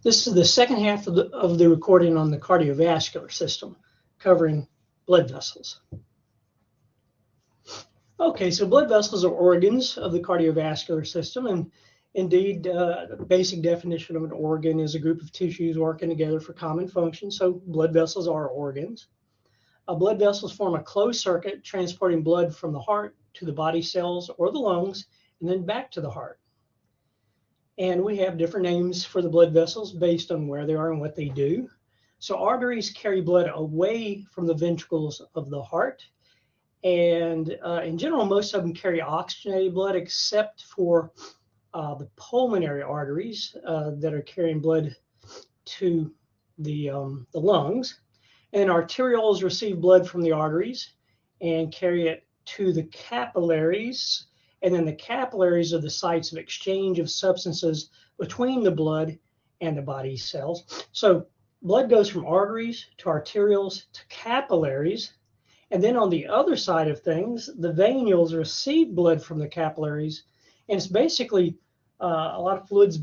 This is the second half of the recording on the cardiovascular system, covering blood vessels. Okay, so blood vessels are organs of the cardiovascular system, and indeed, the basic definition of an organ is a group of tissues working together for common function, so blood vessels are organs. Blood vessels form a closed circuit transporting blood from the heart to the body cells or the lungs, and then back to the heart. And we have different names for the blood vessels based on where they are and what they do. So arteries carry blood away from the ventricles of the heart. And in general, most of them carry oxygenated blood except for the pulmonary arteries that are carrying blood to the lungs. And arterioles receive blood from the arteries and carry it to the capillaries. And then the capillaries are the sites of exchange of substances between the blood and the body cells. So blood goes from arteries to arterioles to capillaries. And then on the other side of things, the venules receive blood from the capillaries. And it's basically a lot of fluids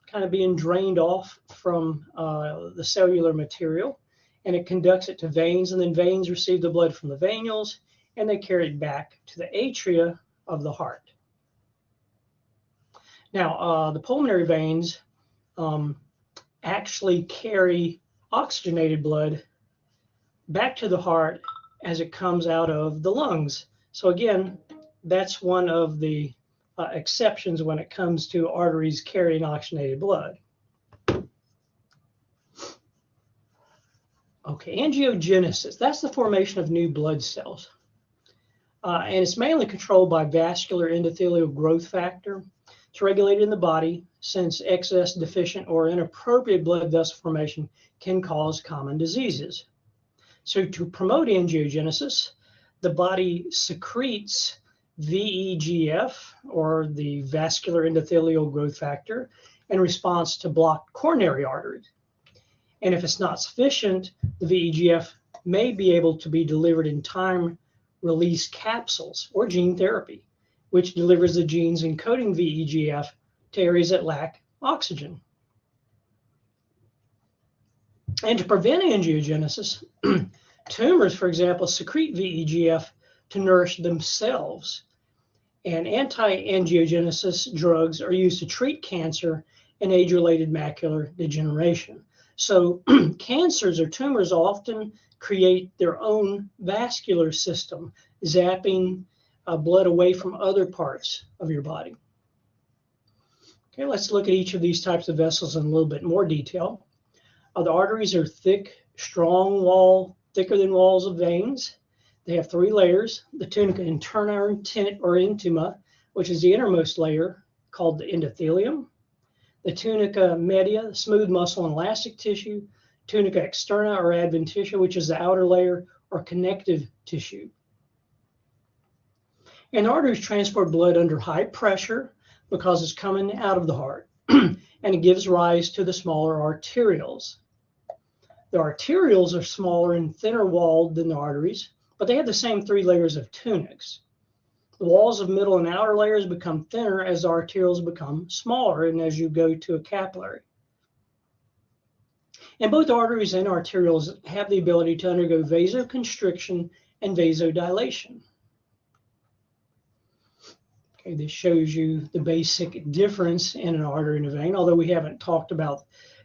kind of being drained off from the cellular material. And it conducts it to veins. And then veins receive the blood from the venules. And they carry it back to the atria of the heart. Now, the pulmonary veins actually carry oxygenated blood back to the heart as it comes out of the lungs. So again, that's one of the exceptions when it comes to arteries carrying oxygenated blood. Okay, angiogenesis, that's the formation of new blood cells. And it's mainly controlled by vascular endothelial growth factor. It's regulated in the body since excess, deficient, or inappropriate blood vessel formation can cause common diseases. So to promote angiogenesis, the body secretes VEGF, or the vascular endothelial growth factor, in response to blocked coronary arteries. And if it's not sufficient, the VEGF may be able to be delivered in time-release capsules or gene therapy, which delivers the genes encoding VEGF to areas that lack oxygen. And to prevent angiogenesis, tumors, for example, secrete VEGF to nourish themselves. And anti-angiogenesis drugs are used to treat cancer and age-related macular degeneration. So cancers or tumors often create their own vascular system, zapping blood away from other parts of your body. Okay, let's look at each of these types of vessels in a little bit more detail. The arteries are thick, strong wall, thicker than walls of veins. They have three layers: the tunica interna or intima, which is the innermost layer, called the endothelium; the tunica media, smooth muscle and elastic tissue; tunica externa or adventitia, which is the outer layer or connective tissue. And arteries transport blood under high pressure because it's coming out of the heart, and it gives rise to the smaller arterioles. The arterioles are smaller and thinner walled than the arteries, but they have the same three layers of tunics. The walls of middle and outer layers become thinner as the arterioles become smaller and as you go to a capillary. And both arteries and arterioles have the ability to undergo vasoconstriction and vasodilation. Okay, this shows you the basic difference in an artery and a vein, although we haven't talked about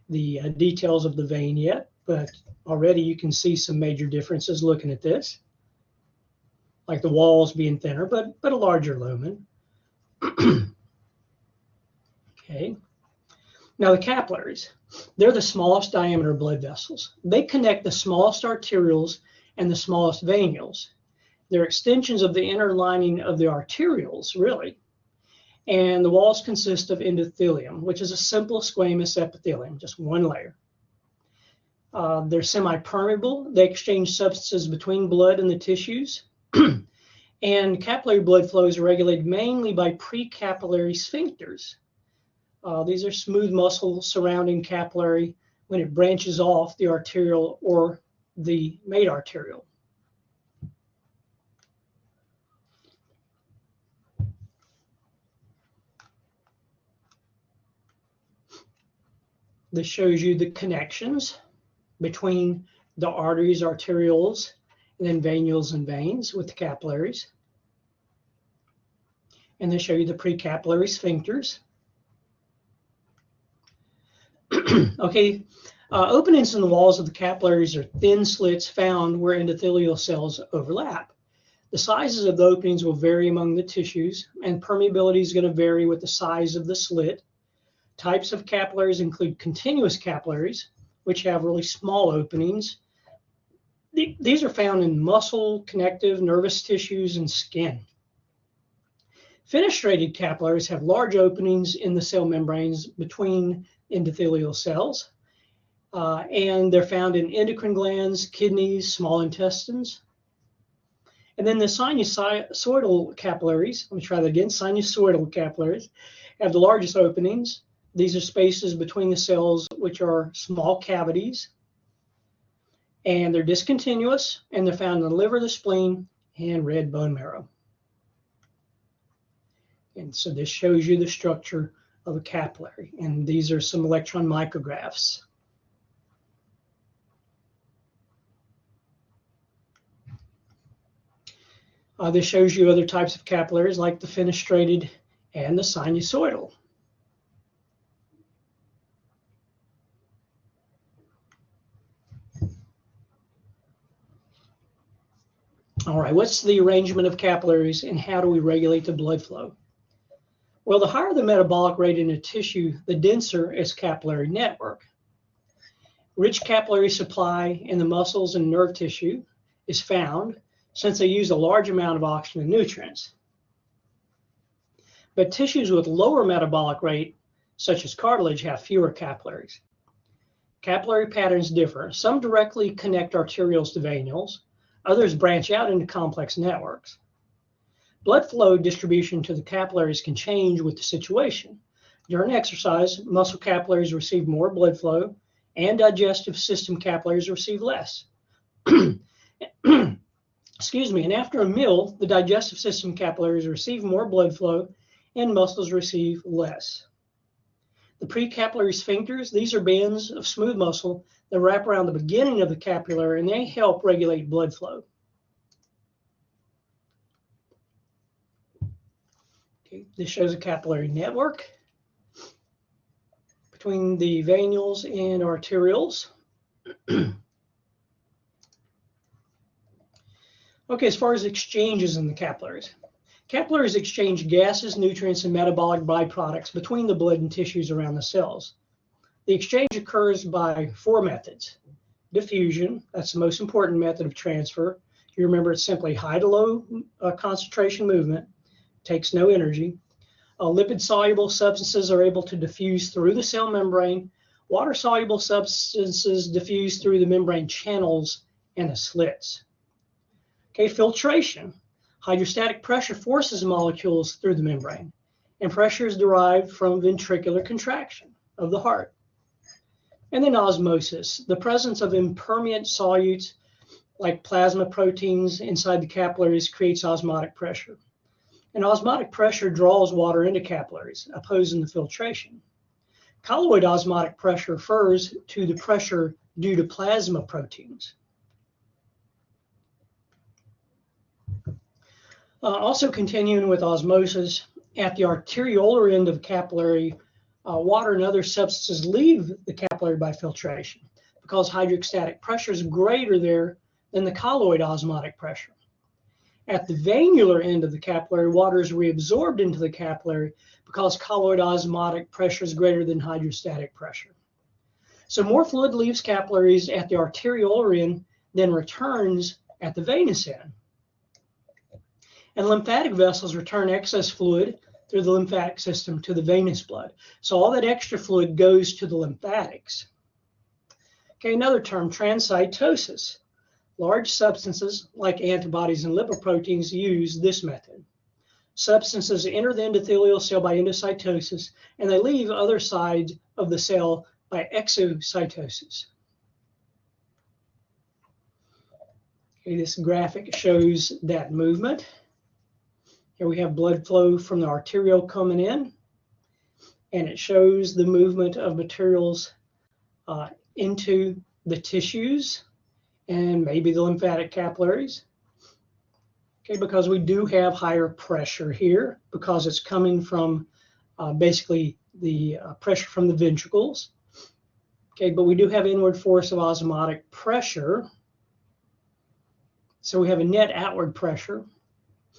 the details of the vein yet, but already you can see some major differences looking at this, like the walls being thinner, but a larger lumen. Okay. Now the capillaries, they're the smallest diameter blood vessels. They connect the smallest arterioles and the smallest venules. They're extensions of the inner lining of the arterioles, really. And the walls consist of endothelium, which is a simple squamous epithelium, just one layer. They're semi-permeable. They exchange substances between blood and the tissues. And capillary blood flows are regulated mainly by precapillary sphincters. These are smooth muscles surrounding capillary when it branches off the arteriole or the made arteriole. This shows you the connections between the arteries, arterioles, and then venules and veins with the capillaries. And they show you the precapillary sphincters. Okay, openings in the walls of the capillaries are thin slits found where endothelial cells overlap. The sizes of the openings will vary among the tissues, and permeability is going to vary with the size of the slit. Types of capillaries include continuous capillaries, which have really small openings. These are found in muscle, connective, nervous tissues, and skin. Fenestrated capillaries have large openings in the cell membranes between endothelial cells, and they're found in endocrine glands, kidneys, small intestines. And then the sinusoidal capillaries, let me try that again, sinusoidal capillaries have the largest openings. These are spaces between the cells, which are small cavities, and they're discontinuous, and they're found in the liver, the spleen, and red bone marrow. And so this shows you the structure of a capillary, and these are some electron micrographs. This shows you other types of capillaries like the fenestrated and the sinusoidal. All right, what's the arrangement of capillaries and how do we regulate the blood flow? Well, the higher the metabolic rate in a tissue, the denser its capillary network. Rich capillary supply in the muscles and nerve tissue is found since they use a large amount of oxygen and nutrients. But tissues with lower metabolic rate, such as cartilage, have fewer capillaries. Capillary patterns differ. Some directly connect arterioles to venules. Others branch out into complex networks. Blood flow distribution to the capillaries can change with the situation. During exercise, muscle capillaries receive more blood flow, and digestive system capillaries receive less. Excuse me, and after a meal, the digestive system capillaries receive more blood flow, and muscles receive less. The precapillary sphincters, these are bands of smooth muscle that wrap around the beginning of the capillary, and they help regulate blood flow. Okay, this shows a capillary network between the venules and arterioles. Okay, as far as exchanges in the capillaries. Capillaries exchange gases, nutrients, and metabolic byproducts between the blood and tissues around the cells. The exchange occurs by 4 methods. Diffusion, that's the most important method of transfer. You remember it's simply high to low concentration movement, takes no energy. Lipid-soluble substances are able to diffuse through the cell membrane. Water-soluble substances diffuse through the membrane channels and the slits. Okay, filtration. Hydrostatic pressure forces molecules through the membrane, and pressure is derived from ventricular contraction of the heart. And then osmosis, the presence of impermeant solutes like plasma proteins inside the capillaries creates osmotic pressure. And osmotic pressure draws water into capillaries, opposing the filtration. Colloid osmotic pressure refers to the pressure due to plasma proteins. Also continuing with osmosis, at the arteriolar end of the capillary, water and other substances leave the capillary by filtration because hydrostatic pressure is greater there than the colloid osmotic pressure. At the venular end of the capillary, water is reabsorbed into the capillary because colloid osmotic pressure is greater than hydrostatic pressure. So more fluid leaves capillaries at the arteriolar end than returns at the venous end. And lymphatic vessels return excess fluid through the lymphatic system to the venous blood. So all that extra fluid goes to the lymphatics. Okay, another term, transcytosis. Large substances like antibodies and lipoproteins use this method. Substances enter the endothelial cell by endocytosis, and they leave other sides of the cell by exocytosis. Okay, this graphic shows that movement. Here we have blood flow from the arteriole coming in, and it shows the movement of materials into the tissues and maybe the lymphatic capillaries. Okay, because we do have higher pressure here because it's coming from basically the pressure from the ventricles. Okay, but we do have inward force of osmotic pressure. So we have a net outward pressure,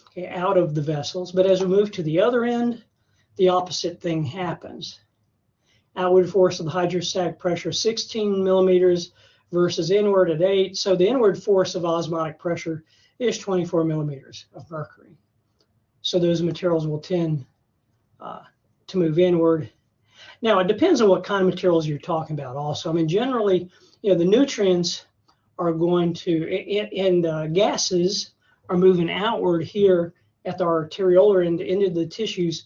okay, out of the vessels. But as we move to the other end, the opposite thing happens. Outward force of the hydrostatic pressure 16 millimeters versus inward at 8. So the inward force of osmotic pressure is 24 millimeters of mercury. So those materials will tend to move inward. Now, it depends on what kind of materials you're talking about also. I mean, generally, the nutrients are going to, and gases are moving outward here at the arteriolar end into the tissues,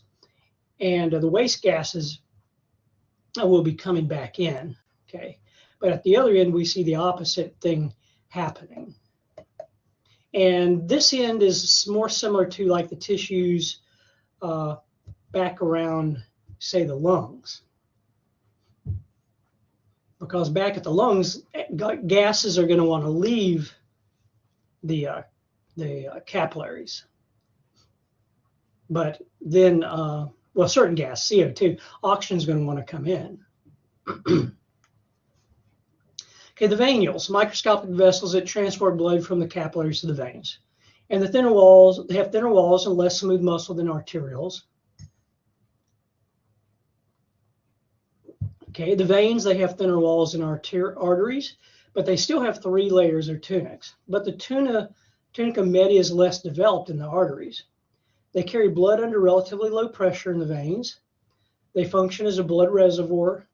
and the waste gases will be coming back in, okay? But at the other end, we see the opposite thing happening. And this end is more similar to like the tissues back around, say, the lungs. Because back at the lungs, gases are going to want to leave the capillaries. But then, well, certain gas, CO2, oxygen is going to want to come in. Okay, the venules, microscopic vessels that transport blood from the capillaries to the veins. And the thinner walls, they have thinner walls and less smooth muscle than arterioles. Okay, the veins, they have thinner walls and arteries, but they still have 3 layers or tunics. But the tunica media is less developed than the arteries. They carry blood under relatively low pressure in the veins. They function as a blood reservoir,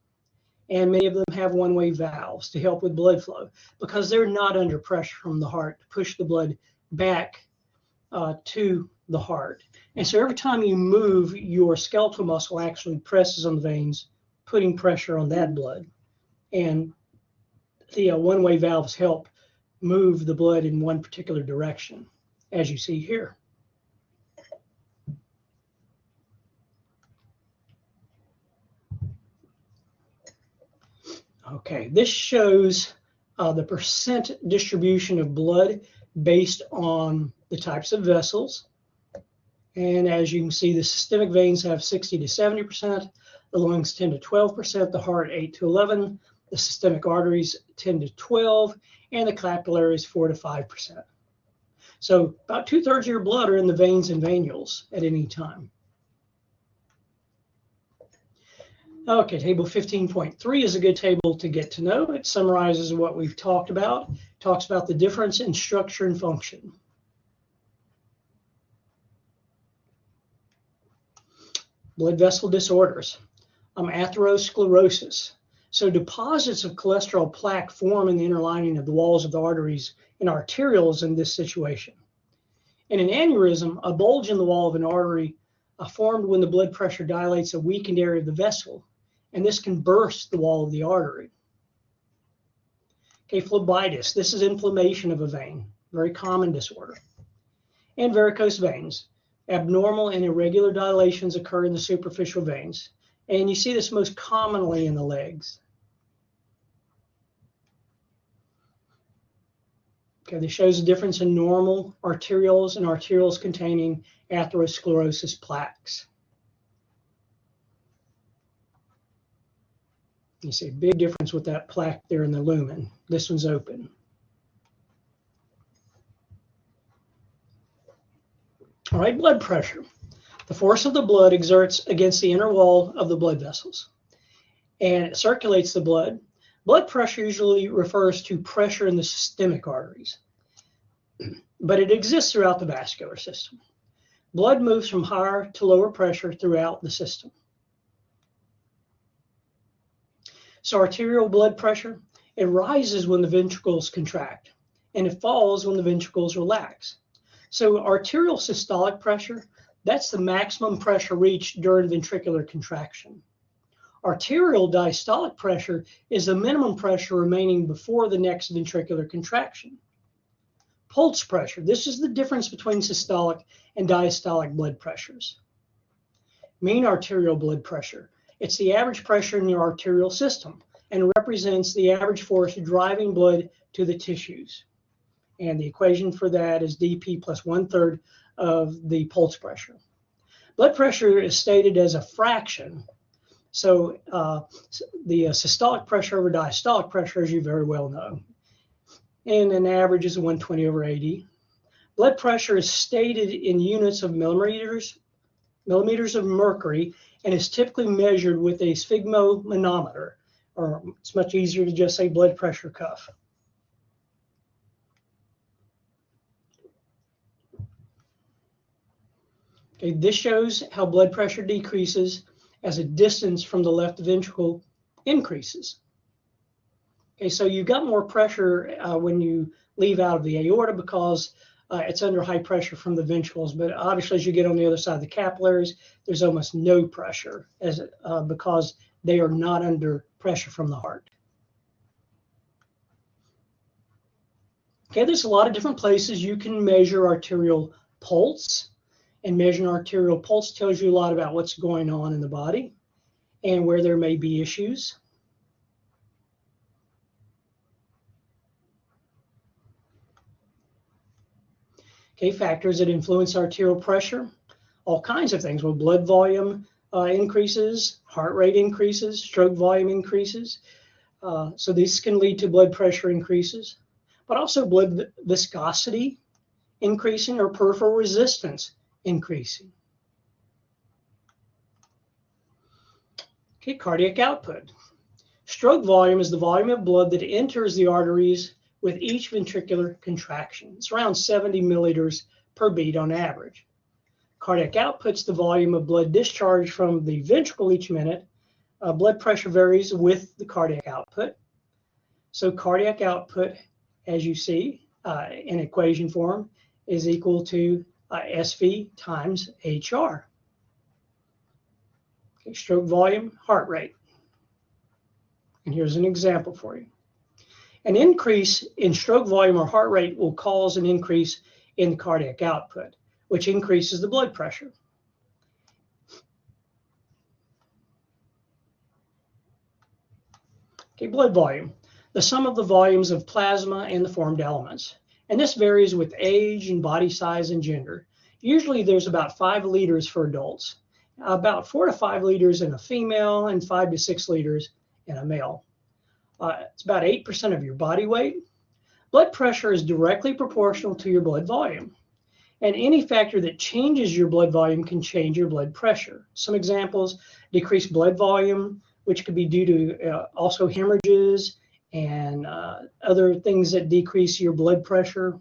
and many of them have one-way valves to help with blood flow because they're not under pressure from the heart to push the blood back to the heart. And so every time you move, your skeletal muscle actually presses on the veins, putting pressure on that blood. And the one-way valves help move the blood in one particular direction, as you see here. Okay, this shows the percent distribution of blood based on the types of vessels. And as you can see, the systemic veins have 60 to 70%, the lungs 10 to 12%, the heart 8 to 11, the systemic arteries 10 to 12, and the capillaries 4 to 5%. So about 2/3 of your blood are in the veins and venules at any time. Okay, table 15.3 is a good table to get to know. It summarizes what we've talked about. It talks about the difference in structure and function. Blood vessel disorders, atherosclerosis. So deposits of cholesterol plaque form in the inner lining of the walls of the arteries and arterioles in this situation. In an aneurysm, a bulge in the wall of an artery formed when the blood pressure dilates a weakened area of the vessel, and this can burst the wall of the artery. Okay, phlebitis, this is inflammation of a vein, very common disorder. And varicose veins, abnormal and irregular dilations occur in the superficial veins, and you see this most commonly in the legs. Okay, this shows the difference in normal arterioles and arterioles containing atherosclerosis plaques. You see a big difference with that plaque there in the lumen. This one's open. All right, blood pressure. The force of the blood exerts against the inner wall of the blood vessels, and it circulates the blood. Blood pressure usually refers to pressure in the systemic arteries, but it exists throughout the vascular system. Blood moves from higher to lower pressure throughout the system. So arterial blood pressure, it rises when the ventricles contract, and it falls when the ventricles relax. So arterial systolic pressure, that's the maximum pressure reached during ventricular contraction. Arterial diastolic pressure is the minimum pressure remaining before the next ventricular contraction. Pulse pressure, this is the difference between systolic and diastolic blood pressures. Mean arterial blood pressure, it's the average pressure in your arterial system. and represents the average force driving blood to the tissues. And the equation for that is dP plus 1/3 of the pulse pressure. Blood pressure is stated as a fraction. So the systolic pressure over diastolic pressure, as you very well know. And an average is 120/80. Blood pressure is stated in units of millimeters of mercury, and is typically measured with a sphygmomanometer, or it's much easier to just say blood pressure cuff. Okay, this shows how blood pressure decreases as a distance from the left ventricle increases. Okay, so you've got more pressure when you leave out of the aorta because it's under high pressure from the ventricles, but obviously as you get on the other side of the capillaries, there's almost no pressure because they are not under pressure from the heart. Okay, there's a lot of different places you can measure arterial pulse, and measuring arterial pulse tells you a lot about what's going on in the body and where there may be issues. Okay, factors that influence arterial pressure, all kinds of things. Well, blood volume increases, heart rate increases, stroke volume increases. So these can lead to blood pressure increases, but also blood viscosity increasing or peripheral resistance increasing. Okay, cardiac output. Stroke volume is the volume of blood that enters the arteries with each ventricular contraction. It's around 70 milliliters per beat on average. Cardiac output's the volume of blood discharged from the ventricle each minute. Blood pressure varies with the cardiac output. So cardiac output, as you see in equation form, is equal to SV times HR. Okay, stroke volume, heart rate. And here's an example for you. An increase in stroke volume or heart rate will cause an increase in the cardiac output, which increases the blood pressure. Okay, blood volume, the sum of the volumes of plasma and the formed elements. And this varies with age and body size and gender. Usually there's about 5 liters for adults, about 4 to 5 liters in a female, and 5 to 6 liters in a male. It's about 8% of your body weight. Blood pressure is directly proportional to your blood volume. And any factor that changes your blood volume can change your blood pressure. Some examples: decreased blood volume, which could be due to also hemorrhages and other things that decrease your blood pressure.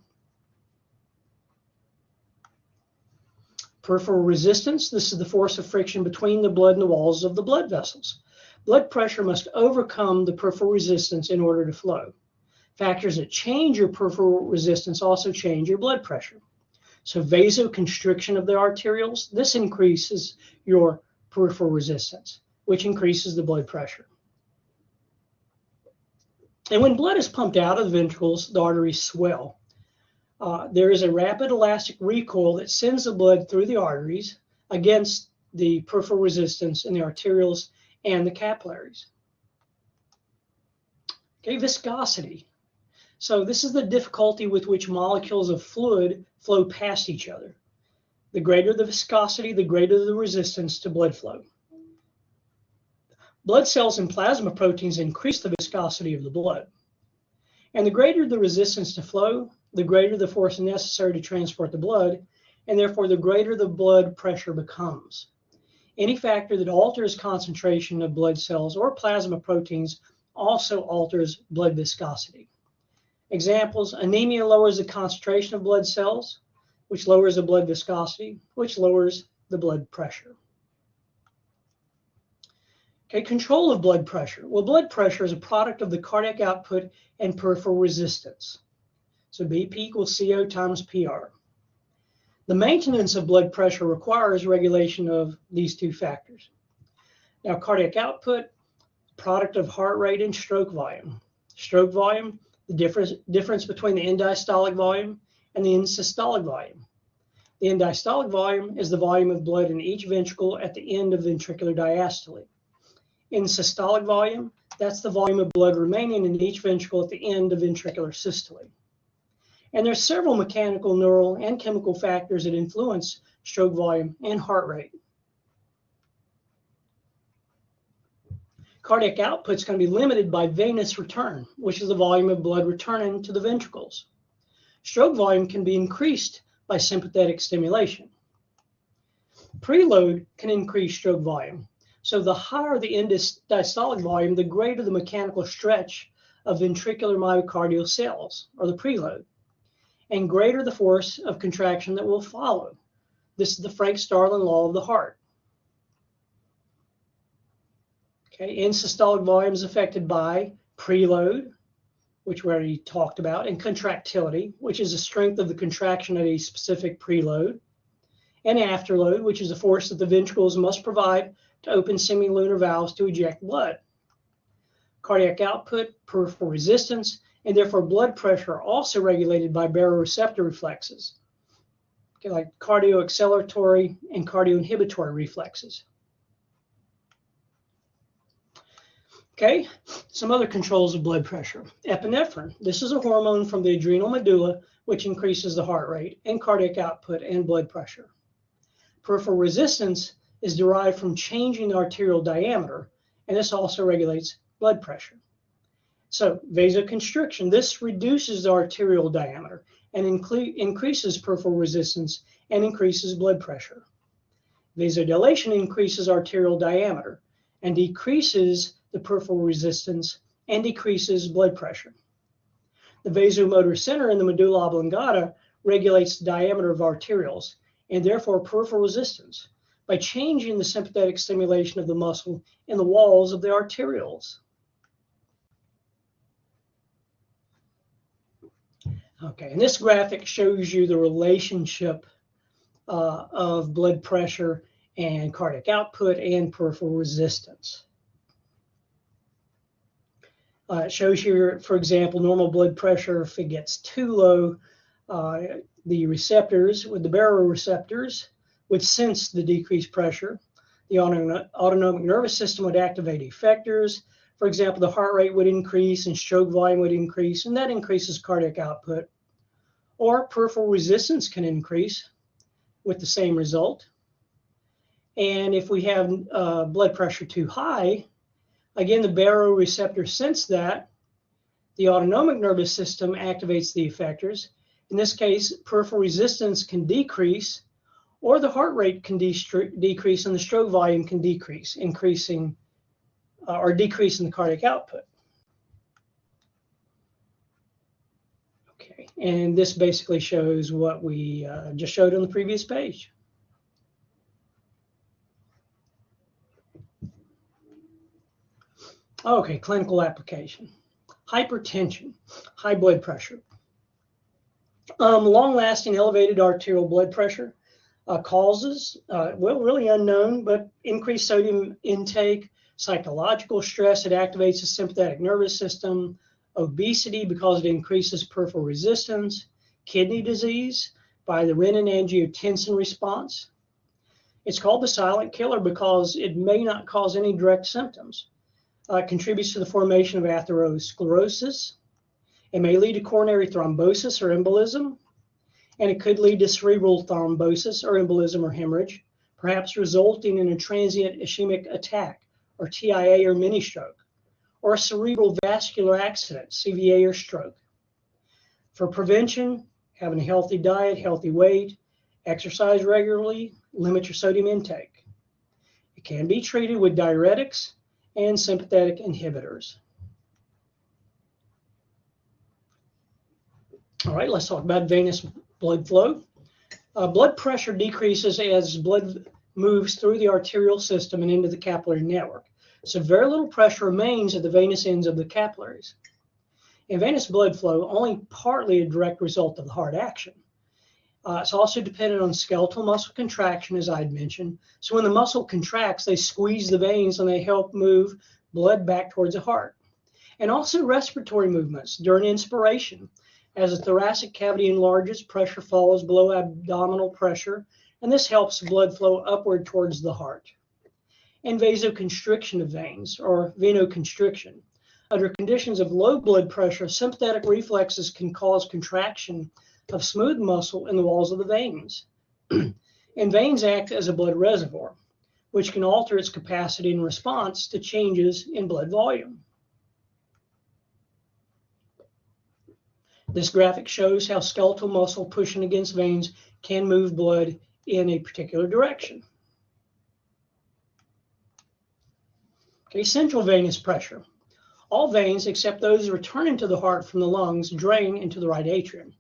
Peripheral resistance, this is the force of friction between the blood and the walls of the blood vessels. Blood pressure must overcome the peripheral resistance in order to flow. Factors that change your peripheral resistance also change your blood pressure. So vasoconstriction of the arterioles, this increases your peripheral resistance, which increases the blood pressure. And when blood is pumped out of the ventricles, the arteries swell. There is a rapid elastic recoil that sends the blood through the arteries against the peripheral resistance in the arterioles and the capillaries. Okay, viscosity. So this is the difficulty with which molecules of fluid flow past each other. The greater the viscosity, the greater the resistance to blood flow. Blood cells and plasma proteins increase the viscosity of the blood. And the greater the resistance to flow, the greater the force necessary to transport the blood, and therefore the greater the blood pressure becomes. Any factor that alters concentration of blood cells or plasma proteins also alters blood viscosity. Examples: anemia lowers the concentration of blood cells, which lowers the blood viscosity, which lowers the blood pressure. Okay, control of blood pressure. Well, blood pressure is a product of the cardiac output and peripheral resistance. So BP equals CO times PR. The maintenance of blood pressure requires regulation of these two factors. Now, cardiac output, product of heart rate and stroke volume. Stroke volume, the difference between the end diastolic volume and the end systolic volume. The end diastolic volume is the volume of blood in each ventricle at the end of ventricular diastole. In systolic volume, That's the volume of blood remaining in each ventricle at the end of ventricular systole. And there's several mechanical, neural, and chemical factors that influence stroke volume and heart rate. Cardiac output is going to be limited by venous return, which is the volume of blood returning to the ventricles. Stroke volume can be increased by sympathetic stimulation. Preload can increase stroke volume. So the higher the end diastolic volume, the greater the mechanical stretch of ventricular myocardial cells, or the preload, and greater the force of contraction that will follow. This is the Frank-Starling law of the heart. Okay, end systolic volume is affected by preload, which we already talked about, and contractility, which is the strength of the contraction at a specific preload, and afterload, which is the force that the ventricles must provide to open semilunar valves to eject blood. Cardiac output, peripheral resistance, and therefore blood pressure are also regulated by baroreceptor reflexes, okay, like cardioacceleratory and cardioinhibitory reflexes. Okay, some other controls of blood pressure. Epinephrine. This is a hormone from the adrenal medulla, which increases the heart rate and cardiac output and blood pressure. Peripheral resistance is derived from changing the arterial diameter, and this also regulates blood pressure. So vasoconstriction, this reduces the arterial diameter and increases peripheral resistance and increases blood pressure. Vasodilation increases arterial diameter and decreases the peripheral resistance and decreases blood pressure. The vasomotor center in the medulla oblongata regulates the diameter of arterioles and therefore peripheral resistance by changing the sympathetic stimulation of the muscle in the walls of the arterioles. Okay, and this graphic shows you the relationship of blood pressure and cardiac output and peripheral resistance. It shows you, for example, normal blood pressure. If it gets too low, the receptors, with the baroreceptors, would sense the decreased pressure. The autonomic nervous system would activate effectors. For example, the heart rate would increase and stroke volume would increase, and that increases cardiac output. Or peripheral resistance can increase with the same result. And if we have blood pressure too high, again, the baroreceptors sense that. The autonomic nervous system activates the effectors. In this case, peripheral resistance can decrease, or the heart rate can decrease and the stroke volume can decrease, increasing or decreasing the cardiac output. Okay, and this basically shows what we just showed on the previous page. Okay, clinical application. Hypertension, high blood pressure. Long-lasting elevated arterial blood pressure causes, well, really unknown, but increased sodium intake, psychological stress, it activates the sympathetic nervous system, obesity because it increases peripheral resistance, kidney disease by the renin-angiotensin response. It's called the silent killer because it may not cause any direct symptoms. It contributes to the formation of atherosclerosis. It may lead to coronary thrombosis or embolism, and it could lead to cerebral thrombosis or embolism or hemorrhage, perhaps resulting in a transient ischemic attack or TIA or mini stroke, or a cerebral vascular accident, CVA or stroke. For prevention, having a healthy diet, healthy weight, exercise regularly, limit your sodium intake. It can be treated with diuretics and sympathetic inhibitors. All right, let's talk about venous blood flow. Blood pressure decreases as blood moves through the arterial system and into the capillary network. So very little pressure remains at the venous ends of the capillaries. In venous blood flow, only partly a direct result of the heart action. It's also dependent on skeletal muscle contraction, as I had mentioned. So when the muscle contracts, they squeeze the veins and they help move blood back towards the heart. And also respiratory movements during inspiration. As the thoracic cavity enlarges, pressure falls below abdominal pressure, and this helps blood flow upward towards the heart. and vasoconstriction of veins, or venoconstriction. Under conditions of low blood pressure, sympathetic reflexes can cause contraction of smooth muscle in the walls of the veins. And veins act as a blood reservoir, which can alter its capacity in response to changes in blood volume. This graphic shows how skeletal muscle pushing against veins can move blood in a particular direction. Okay, central venous pressure. All veins, except those returning to the heart from the lungs, drain into the right atrium.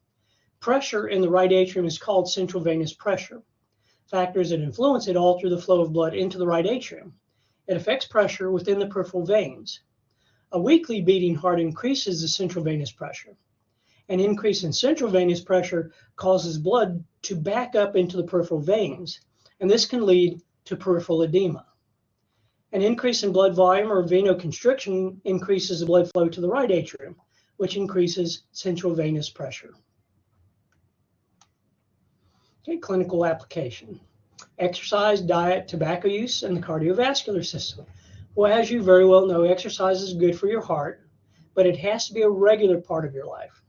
Pressure in the right atrium is called central venous pressure. Factors that influence it alter the flow of blood into the right atrium. It affects pressure within the peripheral veins. A weakly beating heart increases the central venous pressure. An increase in central venous pressure causes blood to back up into the peripheral veins, and this can lead to peripheral edema. An increase in blood volume or venoconstriction increases the blood flow to the right atrium, which increases central venous pressure. Okay, clinical application. Exercise, diet, tobacco use, and the cardiovascular system. Well, as you very well know, exercise is good for your heart, but it has to be a regular part of your life.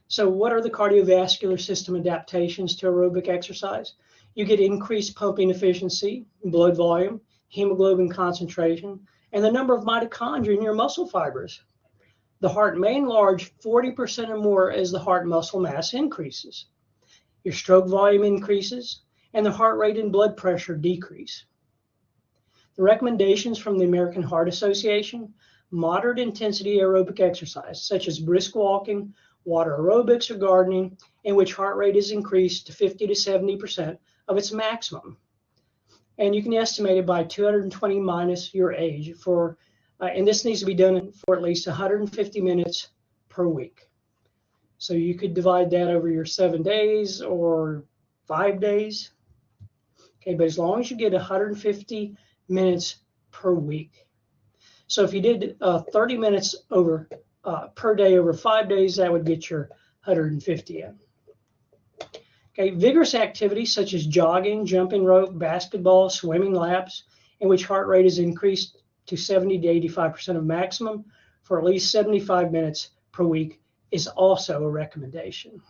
So what are the cardiovascular system adaptations to aerobic exercise? You get increased pumping efficiency, blood volume, hemoglobin concentration, and the number of mitochondria in your muscle fibers. The heart may enlarge 40% or more as the heart muscle mass increases. Your stroke volume increases, and the heart rate and blood pressure decrease. The recommendations from the American Heart Association: moderate intensity aerobic exercise, such as brisk walking, water aerobics, or gardening, in which heart rate is increased to 50 to 70% of its maximum. And you can estimate it by 220 minus your age and this needs to be done for at least 150 minutes per week. So you could divide that over your 7 days or 5 days. Okay, but as long as you get 150 minutes per week. So if you did 30 minutes per day over 5 days, that would get your 150 in. Okay, vigorous activities such as jogging, jumping rope, basketball, swimming laps, in which heart rate is increased to 70 to 85% of maximum for at least 75 minutes per week, is also a recommendation.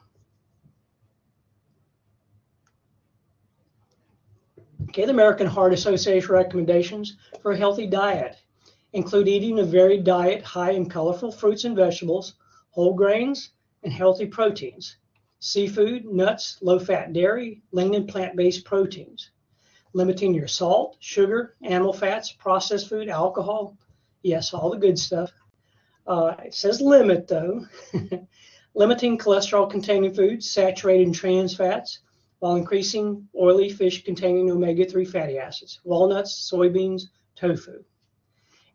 Okay, the American Heart Association recommendations for a healthy diet include eating a varied diet high in colorful fruits and vegetables, whole grains, and healthy proteins, seafood, nuts, low-fat dairy, lean and plant-based proteins. Limiting your salt, sugar, animal fats, processed food, alcohol. Yes, all the good stuff. It says limit, though. Limiting cholesterol-containing foods, saturated and trans fats, while increasing oily fish containing omega-3 fatty acids, walnuts, soybeans, tofu.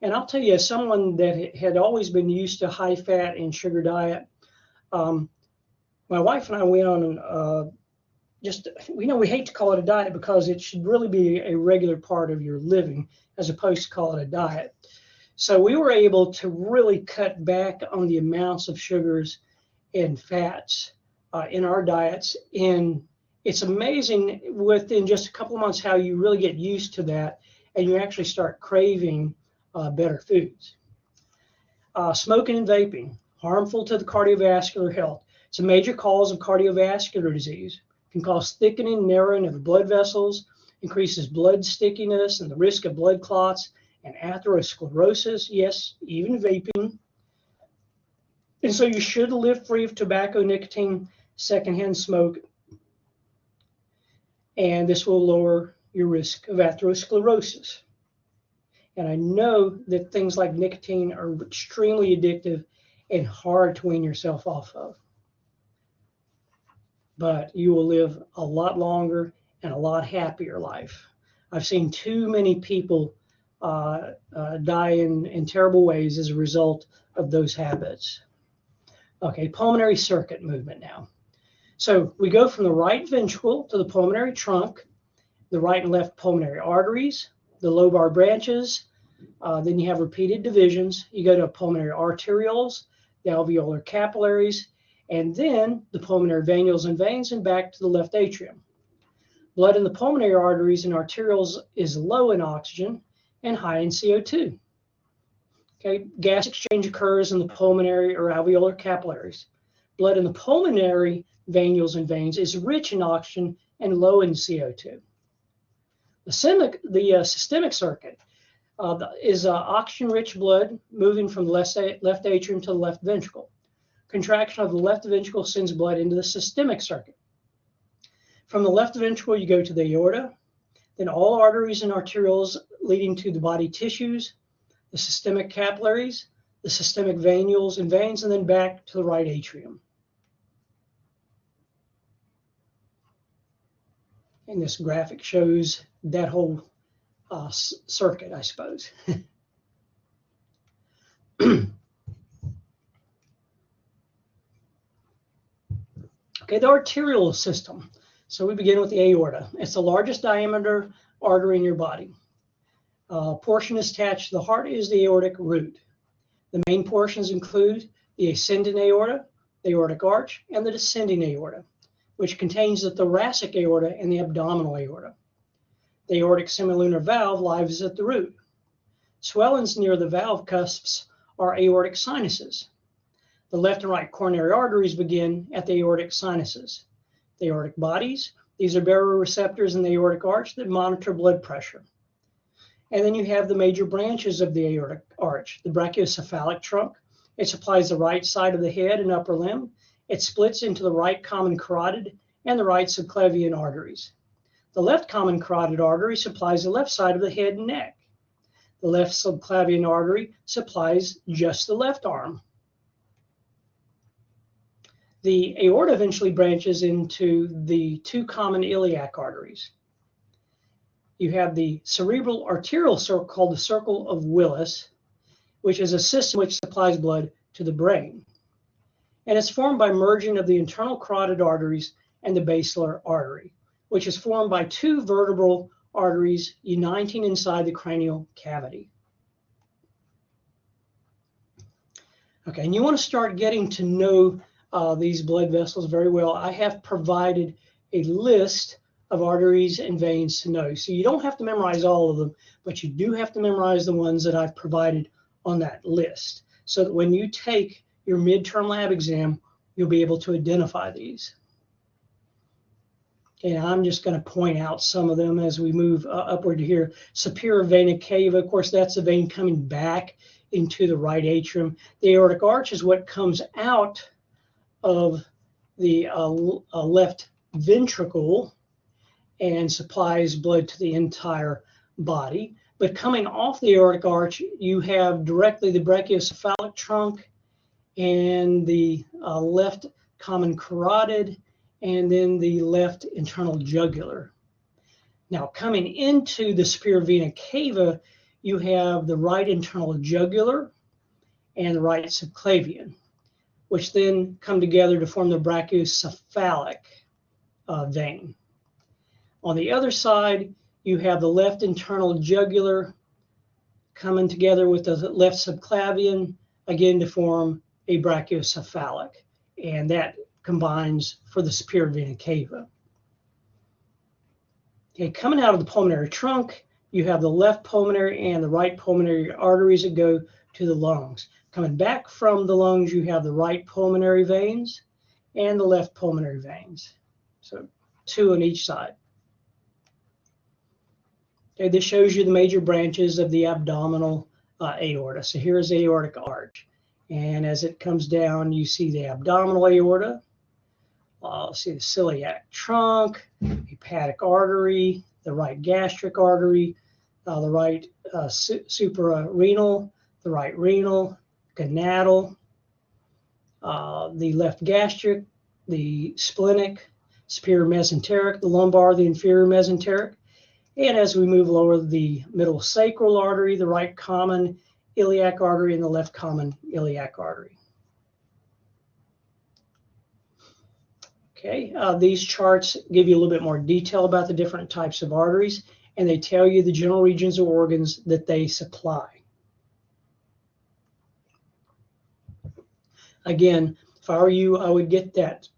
And I'll tell you, as someone that had always been used to high-fat and sugar diet, my wife and I went on we hate to call it a diet because it should really be a regular part of your living as opposed to call it a diet. So we were able to really cut back on the amounts of sugars and fats in our diets. And it's amazing within just a couple of months how you really get used to that and you actually start craving better foods. Smoking and vaping, harmful to the cardiovascular health. It's a major cause of cardiovascular disease. It can cause thickening, narrowing of blood vessels, increases blood stickiness and the risk of blood clots and atherosclerosis. Yes, even vaping. And so you should live free of tobacco, nicotine, secondhand smoke. And this will lower your risk of atherosclerosis. And I know that things like nicotine are extremely addictive and hard to wean yourself off of. But you will live a lot longer and a lot happier life. I've seen too many people die in terrible ways as a result of those habits. Okay, pulmonary circuit movement now. So we go from the right ventricle to the pulmonary trunk, the right and left pulmonary arteries, the lobar branches, then you have repeated divisions. You go to pulmonary arterioles, the alveolar capillaries, and then the pulmonary venules and veins, and back to the left atrium. Blood in the pulmonary arteries and arterioles is low in oxygen and high in CO2. Okay, gas exchange occurs in the pulmonary or alveolar capillaries. Blood in the pulmonary venules and veins is rich in oxygen and low in CO2. The systemic circuit is oxygen-rich blood moving from the left atrium to the left ventricle. Contraction of the left ventricle sends blood into the systemic circuit. From the left ventricle, you go to the aorta, then all arteries and arterioles leading to the body tissues, the systemic capillaries, the systemic venules and veins, and then back to the right atrium. And this graphic shows that whole circuit, I suppose. Okay, the arterial system. So we begin with the aorta. It's the largest diameter artery in your body. Portion is attached to the heart is the aortic root. The main portions include the ascending aorta, the aortic arch, and the descending aorta, which contains the thoracic aorta and the abdominal aorta. The aortic semilunar valve lies at the root. Swellings near the valve cusps are aortic sinuses. The left and right coronary arteries begin at the aortic sinuses. The aortic bodies, these are baroreceptors in the aortic arch that monitor blood pressure. And then you have the major branches of the aortic arch, the brachiocephalic trunk. It supplies the right side of the head and upper limb. It splits into the right common carotid and the right subclavian arteries. The left common carotid artery supplies the left side of the head and neck. The left subclavian artery supplies just the left arm. The aorta eventually branches into the two common iliac arteries. You have the cerebral arterial circle called the circle of Willis, which is a system which supplies blood to the brain. And it's formed by merging of the internal carotid arteries and the basilar artery, which is formed by two vertebral arteries uniting inside the cranial cavity. Okay, and you want to start getting to know these blood vessels very well. I have provided a list of arteries and veins to know. So you don't have to memorize all of them, but you do have to memorize the ones that I've provided on that list, so that when you take your midterm lab exam, you'll be able to identify these. And I'm just going to point out some of them as we move upward here. Superior vena cava, of course, that's the vein coming back into the right atrium. The aortic arch is what comes out of the left ventricle and supplies blood to the entire body. But coming off the aortic arch, you have directly the brachiocephalic trunk and the left common carotid, and then the left internal jugular. Now, coming into the superior vena cava, you have the right internal jugular and the right subclavian, which then come together to form the brachiocephalic vein. On the other side, you have the left internal jugular coming together with the left subclavian, again to form a brachiocephalic, and that combines for the superior vena cava. Okay, coming out of the pulmonary trunk, you have the left pulmonary and the right pulmonary arteries that go to the lungs. Coming back from the lungs, you have the right pulmonary veins and the left pulmonary veins. So two on each side. Okay, this shows you the major branches of the abdominal aorta. So here's the aortic arch. And as it comes down, you see the abdominal aorta. See the celiac trunk, hepatic artery, the right gastric artery, the right suprarenal, the right renal, gonadal, the left gastric, the splenic, superior mesenteric, the lumbar, the inferior mesenteric. And as we move lower, the middle sacral artery, the right common iliac artery, and the left common iliac artery. Okay, these charts give you a little bit more detail about the different types of arteries, and they tell you the general regions or organs that they supply. Again, if I were you, I would get that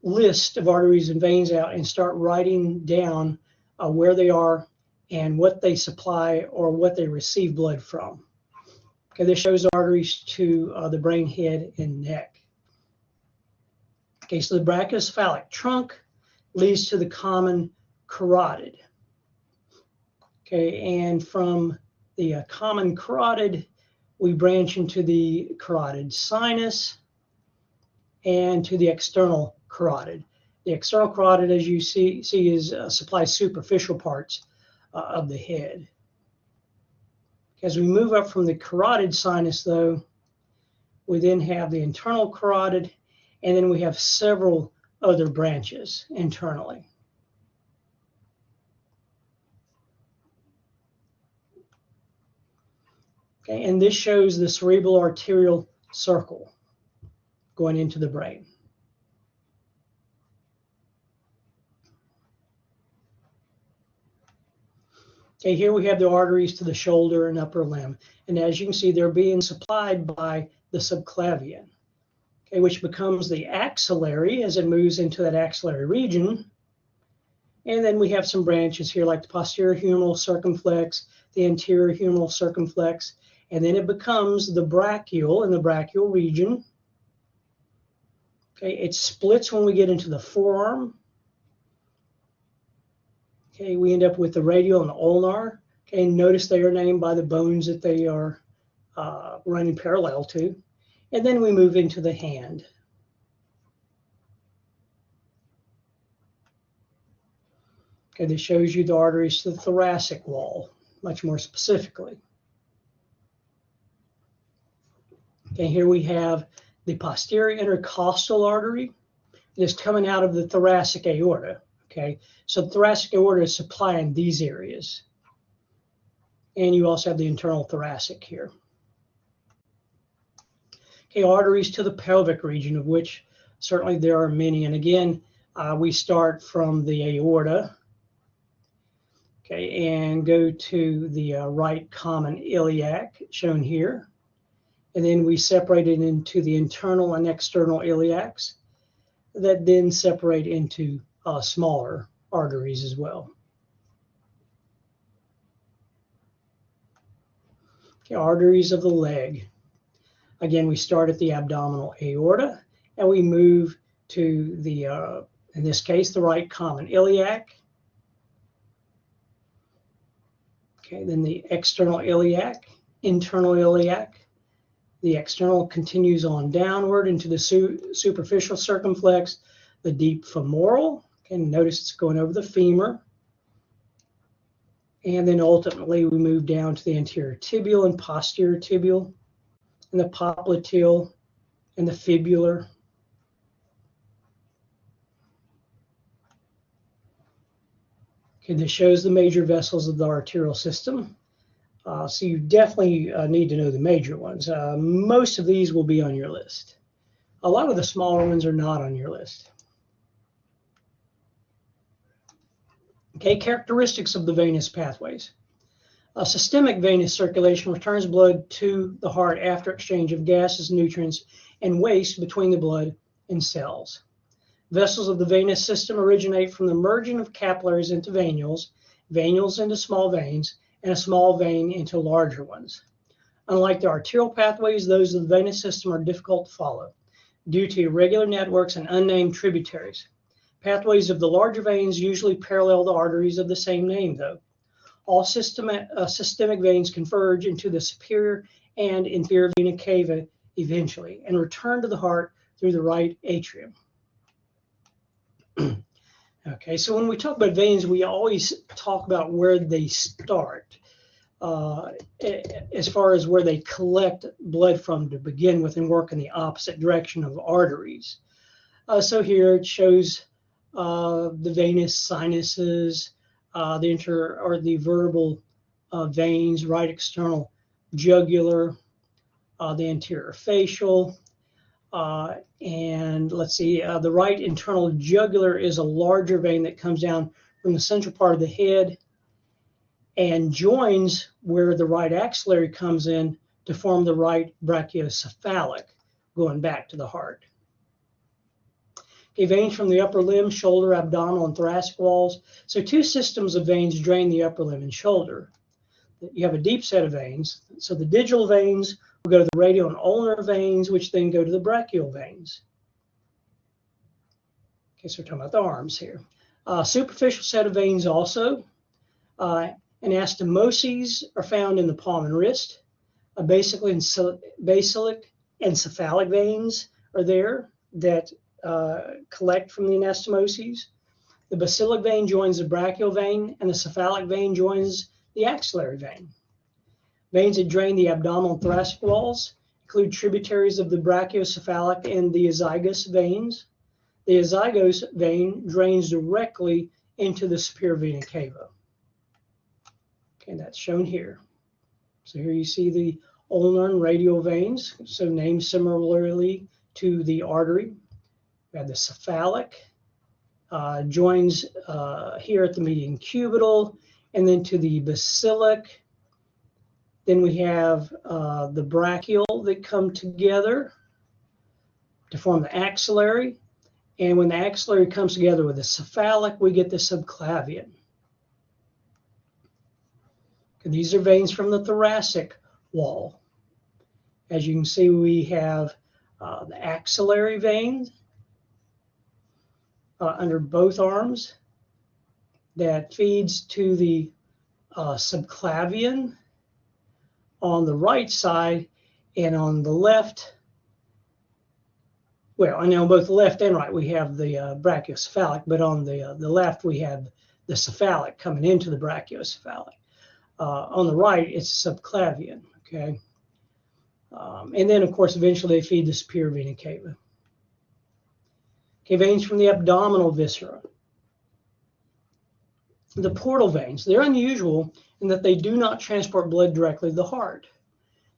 list of arteries and veins out and start writing down where they are and what they supply or what they receive blood from. Okay, this shows arteries to the brain, head, and neck. Okay, so the brachiocephalic trunk leads to the common carotid. Okay, and from the common carotid, we branch into the carotid sinus and to the external carotid. The external carotid, as you see is supplies superficial parts of the head. As we move up from the carotid sinus, though, we then have the internal carotid, and then we have several other branches internally. Okay, and this shows the cerebral arterial circle going into the brain. Okay, here we have the arteries to the shoulder and upper limb. And as you can see, they're being supplied by the subclavian, okay, which becomes the axillary as it moves into that axillary region. And then we have some branches here like the posterior humeral circumflex, the anterior humeral circumflex, and then it becomes the brachial in the brachial region. Okay, it splits when we get into the forearm. Okay, we end up with the radial and the ulnar. Okay, notice they are named by the bones that they are running parallel to. And then we move into the hand. Okay, this shows you the arteries to the thoracic wall, much more specifically. Okay, here we have the posterior intercostal artery that is coming out of the thoracic aorta. Okay, so the thoracic aorta is supplying these areas. And you also have the internal thoracic here. Okay, arteries to the pelvic region, of which certainly there are many. And again, we start from the aorta, okay, and go to the right common iliac, shown here. And then we separate it into the internal and external iliacs that then separate into smaller arteries as well. Okay, arteries of the leg. Again, we start at the abdominal aorta and we move to the, in this case, the right common iliac. Okay, then the external iliac, internal iliac. The external continues on downward into the superficial circumflex, the deep femoral. And notice it's going over the femur. And then ultimately we move down to the anterior tibial and posterior tibial, and the popliteal and the fibular. Okay, this shows the major vessels of the arterial system. So you definitely need to know the major ones. Most of these will be on your list. A lot of the smaller ones are not on your list. Okay, characteristics of the venous pathways. Systemic venous circulation returns blood to the heart after exchange of gases, nutrients, and waste between the blood and cells. Vessels of the venous system originate from the merging of capillaries into venules, venules into small veins, and a small vein into larger ones. Unlike the arterial pathways, those of the venous system are difficult to follow due to irregular networks and unnamed tributaries. Pathways of the larger veins usually parallel the arteries of the same name, though. All systemic veins converge into the superior and inferior vena cava eventually and return to the heart through the right atrium. Okay, so when we talk about veins, we always talk about where they start, as far as where they collect blood from to begin with and work in the opposite direction of arteries. So here it shows the venous sinuses, the vertebral veins, right external jugular, the anterior facial, and let's see, the right internal jugular is a larger vein that comes down from the central part of the head and joins where the right axillary comes in to form the right brachiocephalic, going back to the heart. Okay, veins from the upper limb, shoulder, abdominal, and thoracic walls. So two systems of veins drain the upper limb and shoulder. You have a deep set of veins. So the digital veins will go to the radial and ulnar veins, which then go to the brachial veins. Okay, so we're talking about the arms here. Superficial set of veins also. Anastomoses are found in the palm and wrist. Basilic and cephalic veins are there that collect from the anastomoses. The basilic vein joins the brachial vein, and the cephalic vein joins the axillary vein. Veins that drain the abdominal and thoracic walls include tributaries of the brachiocephalic and the azygos veins. The azygos vein drains directly into the superior vena cava. Okay, that's shown here. So here you see the ulnar and radial veins, so named similarly to the artery. We have the cephalic, joins here at the median cubital, and then to the basilic. Then we have the brachial that come together to form the axillary. And when the axillary comes together with the cephalic, we get the subclavian. And these are veins from the thoracic wall. As you can see, we have the axillary vein under both arms that feeds to the subclavian on the right side, and on the left, well, and on both the left and right, we have the brachiocephalic, but on the left, we have the cephalic coming into the brachiocephalic. On the right, it's subclavian, okay? And then, of course, eventually they feed the superior vena cava. Okay, veins from the abdominal viscera. The portal veins, they're unusual in that they do not transport blood directly to the heart.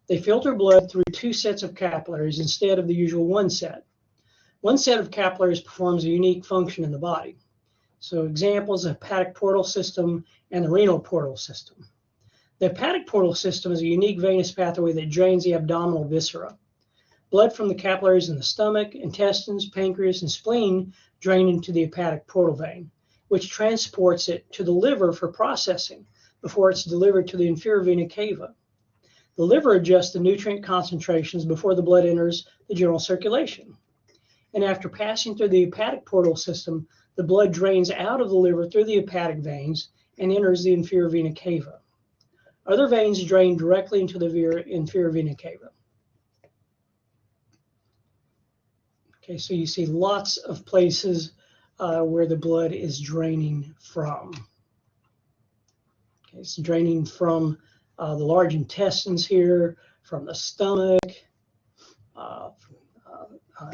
They filter blood through two sets of capillaries instead of the usual one set. One set of capillaries performs a unique function in the body. So examples, the hepatic portal system and the renal portal system. The hepatic portal system is a unique venous pathway that drains the abdominal viscera. Blood from the capillaries in the stomach, intestines, pancreas, and spleen drain into the hepatic portal vein, which transports it to the liver for processing before it's delivered to the inferior vena cava. The liver adjusts the nutrient concentrations before the blood enters the general circulation. And after passing through the hepatic portal system, the blood drains out of the liver through the hepatic veins and enters the inferior vena cava. Other veins drain directly into the inferior vena cava. Okay, so you see lots of places where the blood is draining from. Okay, it's draining from the large intestines here, from the stomach,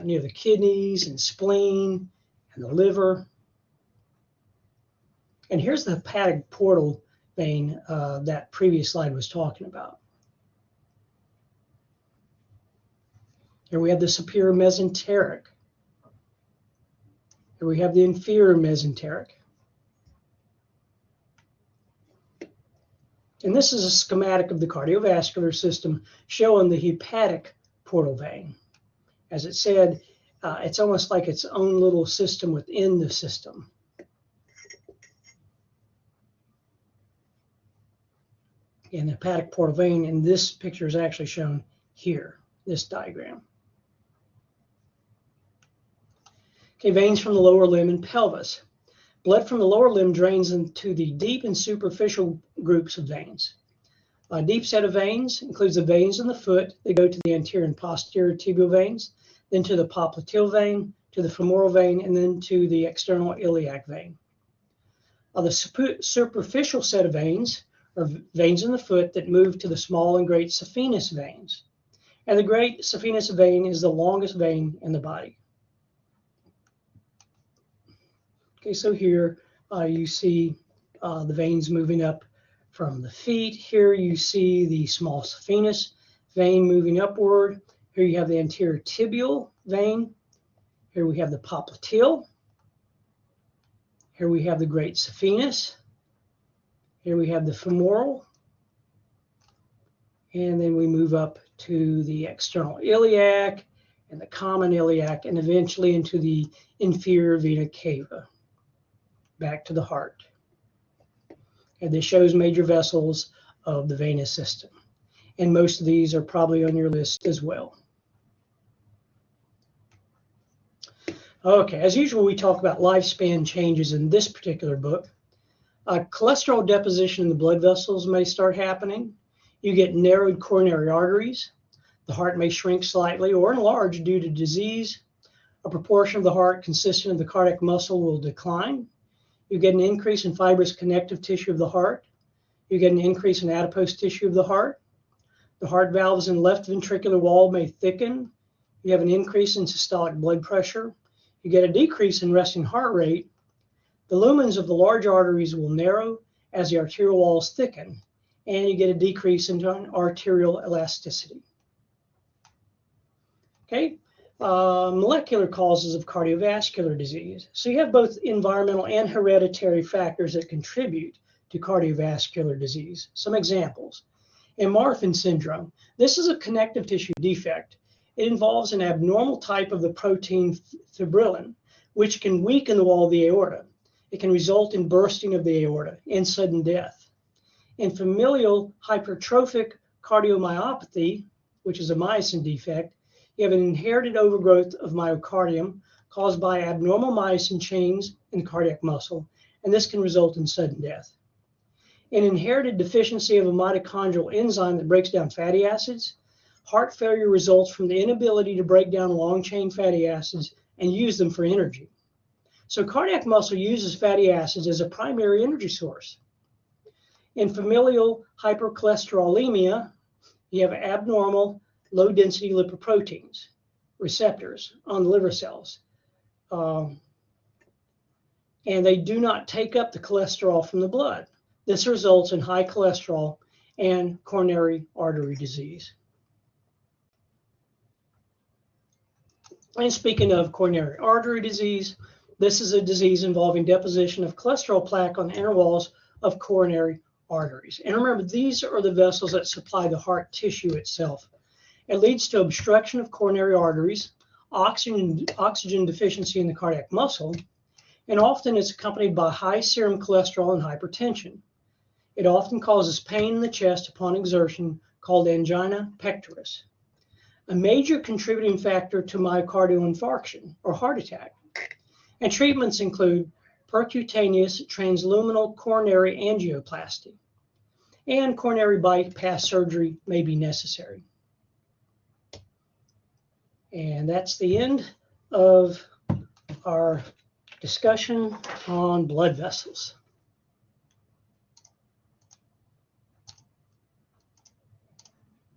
near the kidneys and spleen and the liver. And here's the hepatic portal vein that previous slide was talking about. Here we have the superior mesenteric. Here we have the inferior mesenteric. And this is a schematic of the cardiovascular system showing the hepatic portal vein. As it said, it's almost like its own little system within the system. And the hepatic portal vein in this picture is actually shown here, this diagram. Okay, veins from the lower limb and pelvis. Blood from the lower limb drains into the deep and superficial groups of veins. A deep set of veins includes the veins in the foot. They go to the anterior and posterior tibial veins, then to the popliteal vein, to the femoral vein, and then to the external iliac vein. The superficial set of veins are veins in the foot that move to the small and great saphenous veins. And the great saphenous vein is the longest vein in the body. Okay, so here you see the veins moving up from the feet. Here you see the small saphenous vein moving upward. Here you have the anterior tibial vein. Here we have the popliteal. Here we have the great saphenous. Here we have the femoral. And then we move up to the external iliac. and the common iliac, and eventually into the inferior vena cava, back to the heart. And this shows major vessels of the venous system. And most of these are probably on your list as well. Okay, as usual, we talk about lifespan changes in this particular book. Cholesterol deposition in the blood vessels may start happening. You get narrowed coronary arteries. The heart may shrink slightly or enlarge due to disease. A proportion of the heart consisting of the cardiac muscle will decline. You get an increase in fibrous connective tissue of the heart. You get an increase in adipose tissue of the heart. The heart valves in the left ventricular wall may thicken. You have an increase in systolic blood pressure. You get a decrease in resting heart rate. The lumens of the large arteries will narrow as the arterial walls thicken, and you get a decrease in arterial elasticity. Okay, molecular causes of cardiovascular disease. So you have both environmental and hereditary factors that contribute to cardiovascular disease. Some examples. In Marfan syndrome, this is a connective tissue defect. It involves an abnormal type of the protein fibrillin, which can weaken the wall of the aorta. It can result in bursting of the aorta and sudden death. In familial hypertrophic cardiomyopathy, which is a myosin defect, you have an inherited overgrowth of myocardium caused by abnormal myosin chains in the cardiac muscle, and this can result in sudden death. In inherited deficiency of a mitochondrial enzyme that breaks down fatty acids, heart failure results from the inability to break down long-chain fatty acids and use them for energy. So cardiac muscle uses fatty acids as a primary energy source. In familial hypercholesterolemia, you have abnormal low-density lipoproteins receptors on the liver cells. And they do not take up the cholesterol from the blood. This results in high cholesterol and coronary artery disease. And speaking of coronary artery disease, this is a disease involving deposition of cholesterol plaque on the inner walls of coronary arteries. And remember, these are the vessels that supply the heart tissue itself. It leads to obstruction of coronary arteries, oxygen deficiency in the cardiac muscle, and often it's accompanied by high serum cholesterol and hypertension. It often causes pain in the chest upon exertion called angina pectoris, a major contributing factor to myocardial infarction or heart attack. And treatments include percutaneous transluminal coronary angioplasty, and coronary bypass surgery may be necessary. And that's the end of our discussion on blood vessels.